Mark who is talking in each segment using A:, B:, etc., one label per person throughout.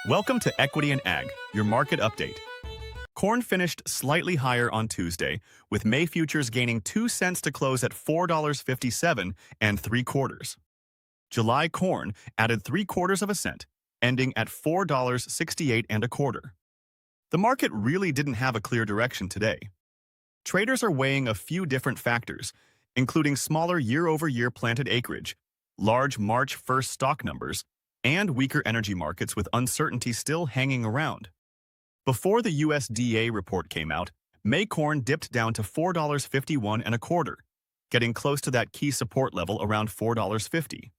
A: Welcome to Equity and Ag, your market update. Corn finished slightly higher on Tuesday, with May futures gaining 2 cents to close at $4.57 and 3/4. July corn added 3/4 of a cent, ending at $4.68 and 1/4. The market really didn't have a clear direction today. Traders are weighing a few different factors, including smaller year-over-year planted acreage, large March 1st stock numbers, and weaker energy markets with uncertainty still hanging around. Before the USDA report came out, May corn dipped down to $4.51 and 1/4, getting close to that key support level around $4.50.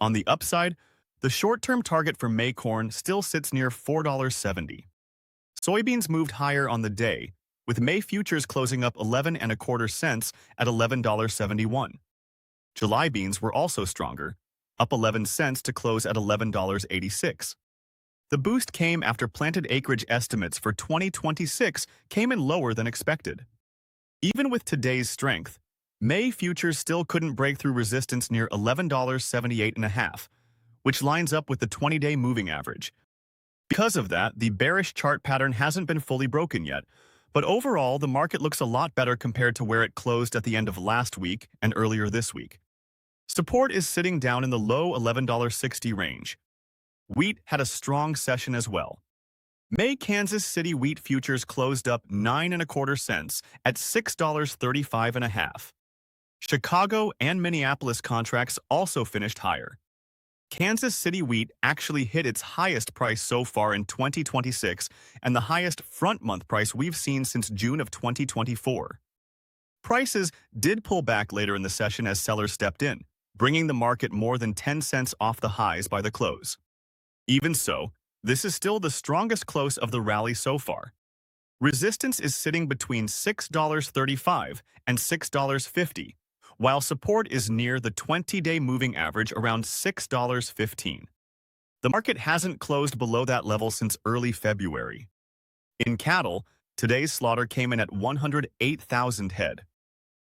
A: On the upside, the short-term target for May corn still sits near $4.70. Soybeans moved higher on the day, with May futures closing up 11 and 1/4 cents at $11.71. July beans were also stronger, up 11 cents to close at $11.86. The boost came after planted acreage estimates for 2026 came in lower than expected. Even with today's strength, May futures still couldn't break through resistance near $11.78.5, which lines up with the 20-day moving average. Because of that, the bearish chart pattern hasn't been fully broken yet, but overall, the market looks a lot better compared to where it closed at the end of last week and earlier this week. Support is sitting down in the low $11.60 range. Wheat had a strong session as well. May Kansas City wheat futures closed up 9 and 1/4 cents at $6.35.5. Chicago and Minneapolis contracts also finished higher. Kansas City wheat actually hit its highest price so far in 2026 and the highest front-month price we've seen since June of 2024. Prices did pull back later in the session as sellers stepped in, bringing the market more than 10 cents off the highs by the close. Even so, this is still the strongest close of the rally so far. Resistance is sitting between $6.35 and $6.50, while support is near the 20-day moving average around $6.15. The market hasn't closed below that level since early February. In cattle, today's slaughter came in at 108,000 head.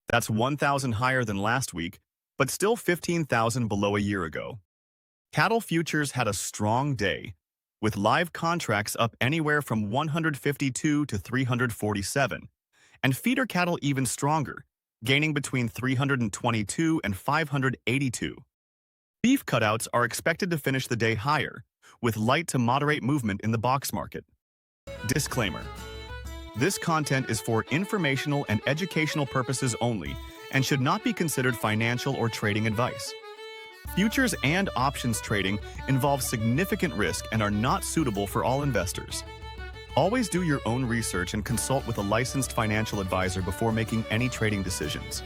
A: That's 1,000 higher than last week, but still 15,000 below a year ago. Cattle futures had a strong day, with live contracts up anywhere from 152 to 347, and feeder cattle even stronger, gaining between 322 and 582. Beef cutouts are expected to finish the day higher, with light to moderate movement in the box market. Disclaimer: this content is for informational and educational purposes only and should not be considered financial or trading advice. Futures and options trading involve significant risk and are not suitable for all investors. Always do your own research and consult with a licensed financial advisor before making any trading decisions.